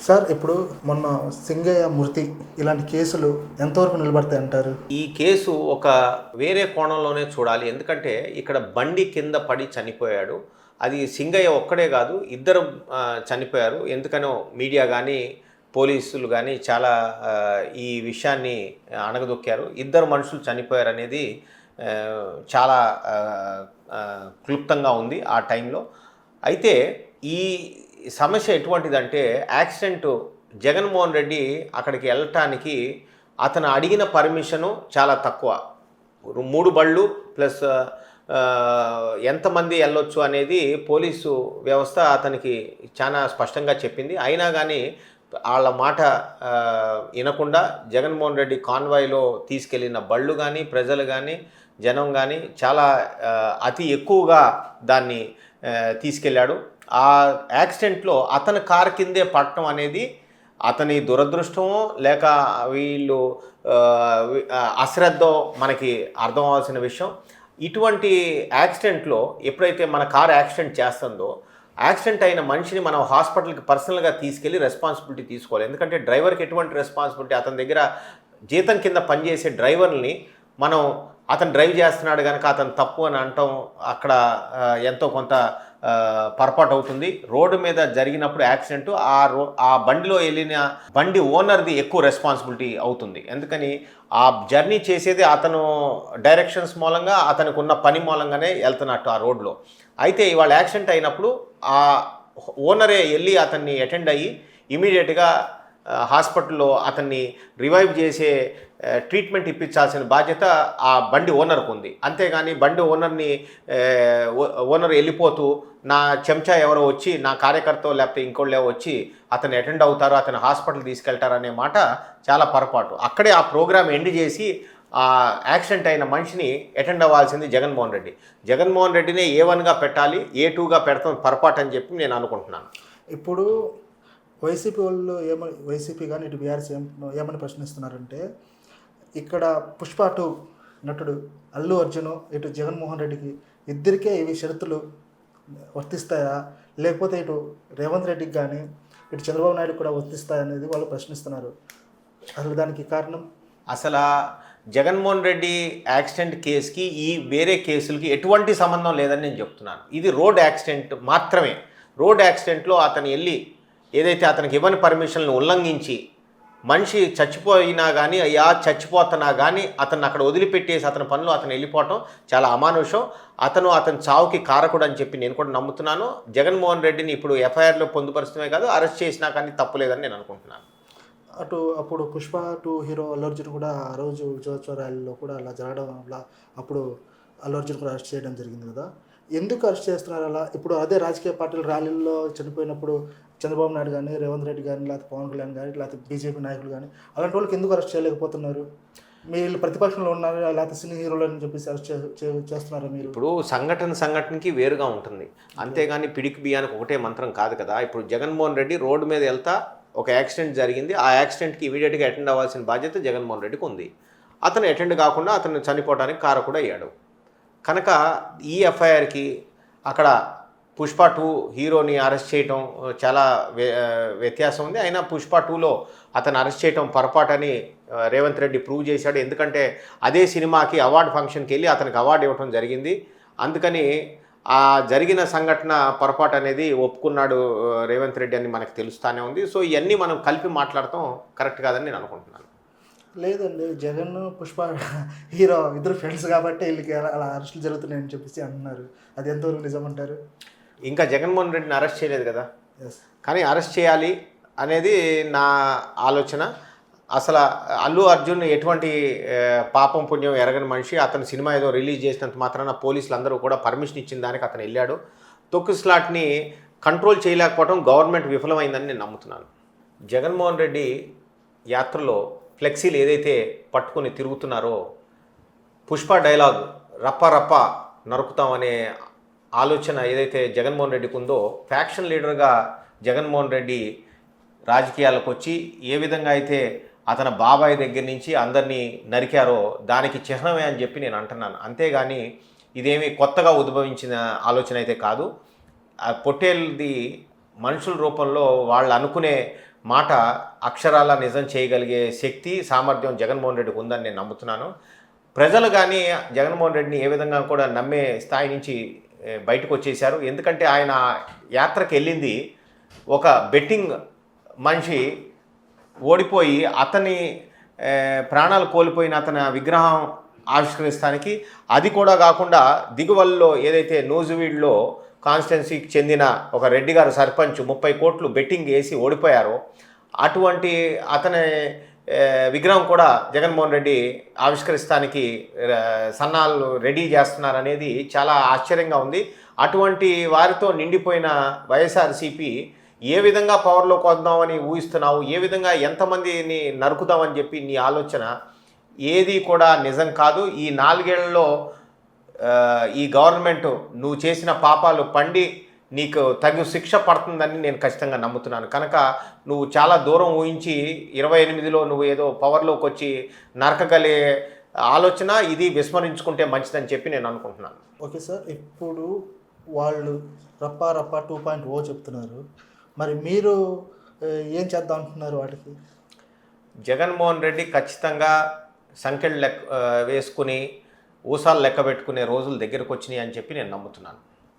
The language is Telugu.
సార్ ఇప్పుడు మొన్న సింగయ్య మృతి ఇలాంటి కేసులు ఎంతవరకు నిలబడతాయి అంటారు? ఈ కేసు ఒక వేరే కోణంలోనే చూడాలి. ఎందుకంటే ఇక్కడ బండి కింద పడి చనిపోయాడు. అది సింగయ్య ఒక్కడే కాదు, ఇద్దరు చనిపోయారు. ఎందుకనో మీడియా కానీ పోలీసులు కానీ చాలా ఈ విషయాన్ని అణగదొక్కారు. ఇద్దరు మనుషులు చనిపోయారు అనేది చాలా క్లుప్తంగా ఉంది ఆ టైంలో. అయితే ఈ సమస్య ఎటువంటిదంటే యాక్సిడెంట్ జగన్మోహన్ రెడ్డి అక్కడికి వెళ్ళటానికి అతను అడిగిన పర్మిషను చాలా తక్కువ. 3 బళ్ళు ప్లస్ ఎంతమంది వెళ్ళొచ్చు అనేది పోలీసు వ్యవస్థ అతనికి చాలా స్పష్టంగా చెప్పింది. అయినా కానీ వాళ్ళ మాట వినకుండా జగన్మోహన్ రెడ్డి కాన్వాయ్లో తీసుకెళ్ళిన బళ్ళు కానీ ప్రజలు కానీ జనం కానీ చాలా అతి ఎక్కువగా దాన్ని తీసుకెళ్ళాడు. ఆ యాక్సిడెంట్లో అతని కారు కిందే పడటం అనేది అతని దురదృష్టమో లేక వీళ్ళు అశ్రద్ధో మనకి అర్థం అవ్వాల్సిన విషయం. ఇటువంటి యాక్సిడెంట్లో ఎప్పుడైతే మన కారు యాక్సిడెంట్ చేస్తుందో యాక్సిడెంట్ అయిన మనిషిని మనం హాస్పిటల్కి పర్సనల్గా తీసుకెళ్ళి రెస్పాన్సిబిలిటీ తీసుకోవాలి. ఎందుకంటే డ్రైవర్కి ఎటువంటి రెస్పాన్సిబిలిటీ, అతని దగ్గర జీతం కింద పనిచేసే డ్రైవర్ని మనం అతను డ్రైవ్ చేస్తున్నాడు కనుక అతను తప్పు అని అంటాం అక్కడ ఎంతో కొంత పొరపాటు అవుతుంది. రోడ్డు మీద జరిగినప్పుడు యాక్సిడెంట్ ఆ బండిలో వెళ్ళిన బండి ఓనర్ది ఎక్కువ రెస్పాన్సిబిలిటీ అవుతుంది. ఎందుకని ఆ జర్నీ చేసేది అతను డైరెక్షన్స్ మూలంగా అతనికి ఉన్న పని మూలంగానే వెళ్తున్నట్టు ఆ రోడ్లో. అయితే ఇవాళ యాక్సిడెంట్ అయినప్పుడు ఆ ఓనరే వెళ్ళి అతన్ని అటెండ్ అయ్యి ఇమీడియట్గా హాస్పిటల్లో అతన్ని రివైవ్ చేసే ట్రీట్మెంట్ ఇప్పించాల్సిన బాధ్యత ఆ బండి ఓనర్కు ఉంది. అంతేగాని బండి ఓనర్ వెళ్ళిపోతూ నా చెంచా ఎవరో వచ్చి నా కార్యకర్త లేకపోతే ఇంకోళ్ళే వచ్చి అతను అటెండ్ అవుతారు, అతను హాస్పిటల్ తీసుకెళ్తారు అనే మాట చాలా పొరపాటు. అక్కడే ఆ ప్రోగ్రామ్ ఎండ్ చేసి ఆ యాక్సిడెంట్ అయిన మనిషిని అటెండ్ అవ్వాల్సింది జగన్మోహన్ రెడ్డి. జగన్మోహన్ రెడ్డినే A1గా పెట్టాలి, A2గా పెడతాం పొరపాటు అని చెప్పి నేను అనుకుంటున్నాను. ఇప్పుడు వైసీపీ వాళ్ళు వైసీపీ కానీ ఇటు బీఆర్ఎస్ ఏమని ప్రశ్నిస్తున్నారంటే, ఇక్కడ పుష్ప 2 నటుడు అల్లు అర్జున్ ఇటు జగన్మోహన్ రెడ్డికి ఇద్దరికే ఇవి షరతులు వర్తిస్తాయా, లేకపోతే ఇటు రేవంత్ రెడ్డికి కానీ ఇటు చంద్రబాబు నాయుడు కూడా వర్తిస్తాయనేది వాళ్ళు ప్రశ్నిస్తున్నారు. అసలు దానికి కారణం? అసలు జగన్మోహన్ రెడ్డి యాక్సిడెంట్ కేసుకి ఈ వేరే కేసులకి ఎటువంటి సంబంధం లేదని నేను చెప్తున్నాను. ఇది రోడ్ యాక్సిడెంట్ మాత్రమే. రోడ్ యాక్సిడెంట్లో అతను వెళ్ళి ఏదైతే అతనికి ఇవ్వని పర్మిషన్లను ఉల్లంఘించి మనిషి చచ్చిపోయినా కానీ చచ్చిపోతున్నా కానీ అతను అక్కడ వదిలిపెట్టేసి అతని పనులు అతను వెళ్ళిపోవటం చాలా అమానుషం. అతని చావుకి కారకుడు అని చెప్పి నేను కూడా నమ్ముతున్నాను. జగన్మోహన్ రెడ్డిని ఇప్పుడు ఎఫ్ఐఆర్లో పొందుపరుస్తమే కాదు, అరెస్ట్ చేసినా కానీ తప్పులేదని నేను అనుకుంటున్నాను. అప్పుడు పుష్ప 2 హీరో అల్లు అర్జున్ కూడా ఆ రోజు విజయోత్సవ ర్యాలీలో కూడా అలా జరగడం వల్ల అప్పుడు అల్లు అర్జున్ కూడా అరెస్ట్ చేయడం జరిగింది కదా. ఎందుకు అరెస్ట్ చేస్తున్నారు అలా? ఇప్పుడు అదే రాజకీయ పార్టీల ర్యాలీల్లో చనిపోయినప్పుడు చంద్రబాబు నాయుడు కానీ రేవంత్ రెడ్డి కానీ లేకపోతే పవన్ కళ్యాణ్ కానీ లేకపోతే బీజేపీ నాయకులు కానీ అలాంటి వాళ్ళకి ఎందుకు అరెస్ట్ చేయలేకపోతున్నారు? మీరు ప్రతిపక్షంలో ఉన్నారు, లేకపోతే సినీ హీరోలు అని చెప్పేసి అరెస్ట్ చేస్తున్నారా మీరు? ఇప్పుడు సంఘటనకి వేరుగా ఉంటుంది, అంతేగాని పిడికి బియ్యానికి ఒకటే మంత్రం కాదు కదా. ఇప్పుడు జగన్మోహన్ రెడ్డి రోడ్డు మీద వెళ్తా ఒక యాక్సిడెంట్ జరిగింది. ఆ యాక్సిడెంట్కి ఇమీడియట్గా అటెండ్ అవ్వాల్సిన బాధ్యత జగన్మోహన్ రెడ్డికి ఉంది. అతను అటెండ్ కాకుండా అతను చనిపోవడానికి కారకుడు అయ్యాడు కనుక ఈ ఎఫ్ఐఆర్కి అక్కడ పుష్ప 2 హీరోని అరెస్ట్ చేయటం చాలా వ్యత్యాసం ఉంది. అయినా పుష్ప 2లో అతను అరెస్ట్ చేయటం పొరపాటని రేవంత్ రెడ్డి ప్రూవ్ చేశాడు. ఎందుకంటే అదే సినిమాకి అవార్డు ఫంక్షన్కి వెళ్ళి అతనికి అవార్డు ఇవ్వటం జరిగింది. అందుకని ఆ జరిగిన సంఘటన పొరపాటు అనేది ఒప్పుకున్నాడు రేవంత్ రెడ్డి అని మనకు తెలుస్తూనే ఉంది. సో ఇవన్నీ మనం కలిపి మాట్లాడటం కరెక్ట్ కాదని నేను అనుకుంటున్నాను. లేదండి, జగన్ పుష్ప హీరో ఇద్దరు ఫ్రెండ్స్ కాబట్టి వీళ్ళకి అలా అరెస్టులు జరుగుతున్నాయని చెప్పేసి అంటున్నారు. అది ఎంతవరకు నిజమంటారు? ఇంకా జగన్మోహన్ రెడ్డిని అరెస్ట్ చేయలేదు కదా, ఎస్. కానీ అరెస్ట్ చేయాలి అనేది నా ఆలోచన. అసలు అల్లు అర్జున్ ఎటువంటి పాపం పుణ్యం ఎరగని మనిషి. అతను సినిమా ఏదో రిలీజ్ చేసినంత మాత్రాన పోలీసులు అందరూ కూడా పర్మిషన్ ఇచ్చిన దానికి అతను వెళ్ళాడు. తొక్కు స్లాట్ని కంట్రోల్ చేయలేకపోవడం గవర్నమెంట్ విఫలమైందని నేను నమ్ముతున్నాను. జగన్మోహన్ రెడ్డి యాత్రలో ఫ్లెక్సీలు ఏదైతే పట్టుకొని తిరుగుతున్నారో పుష్ప డైలాగ్ రప్ప రప్ప నరుకుతామనే ఆలోచన ఏదైతే జగన్మోహన్ రెడ్డికి ఉందో, ఫ్యాక్షన్ లీడర్గా జగన్మోహన్ రెడ్డి రాజకీయాలకు వచ్చి ఏ విధంగా అయితే అతని బాబాయ్ దగ్గర నుంచి అందరినీ నరికారో దానికి చిహ్నమే అని చెప్పి నేను అంటున్నాను. అంతేగాని ఇదేమి కొత్తగా ఉద్భవించిన ఆలోచన అయితే కాదు. ఆ పొట్టేల్ది మనుషుల రూపంలో వాళ్ళు అనుకునే మాట అక్షరాల నిజం చేయగలిగే శక్తి సామర్థ్యం జగన్మోహన్ రెడ్డికి ఉందని నేను నమ్ముతున్నాను. ప్రజలు కానీ జగన్మోహన్ రెడ్డిని ఏ విధంగా కూడా నమ్మే స్థాయి నుంచి బయటకు వచ్చేశారు. ఎందుకంటే ఆయన యాత్రకు వెళ్ళింది ఒక బెట్టింగ్ మనిషి ఓడిపోయి అతని ప్రాణాలు కోల్పోయిన అతని విగ్రహం ఆవిష్కరిస్తానికి, అది కూడా కాకుండా దిగువల్లో ఏదైతే నూజివీడ్లో కాన్స్టిట్యున్సీకి చెందిన ఒక రెడ్డి గారు సర్పంచ్ 30 కోట్లు బెట్టింగ్ వేసి ఓడిపోయారో అటువంటి అతని విగ్రహం కూడా జగన్మోహన్ రెడ్డి ఆవిష్కరిస్తానికి సన్నాలు రెడీ చేస్తున్నారనేది చాలా ఆశ్చర్యంగా ఉంది. అటువంటి వారితో నిండిపోయిన వైఎస్ఆర్సీపీ ఏ విధంగా పవర్లోకి వద్దామని ఊహిస్తున్నావు, ఏ విధంగా ఎంతమందిని నరుకుదామని చెప్పి నీ ఆలోచన ఏది కూడా నిజం కాదు. ఈ 4 ఏళ్లలో ఈ గవర్నమెంట్ నువ్వు చేసిన పాపాలు పండి నీకు తగు శిక్ష పడుతుందని నేను ఖచ్చితంగా నమ్ముతున్నాను. కనుక నువ్వు చాలా దూరం ఊహించి 28లో నువ్వు ఏదో పవర్లోకి వచ్చి నరకగలే ఆలోచన ఇది విస్మరించుకుంటే మంచిదని చెప్పి నేను అనుకుంటున్నాను. ఓకే సార్, ఇప్పుడు వాళ్ళు రప్పా 2.0 చెప్తున్నారు, మరి మీరు ఏం చేద్దాం అంటున్నారు వాటికి? జగన్మోహన్ రెడ్డి ఖచ్చితంగా సంఖ్యలు వేసుకుని ఊసాలు లెక్క పెట్టుకునే రోజులు దగ్గరకు వచ్చినాయి అని చెప్పి నేను నమ్ముతున్నాను.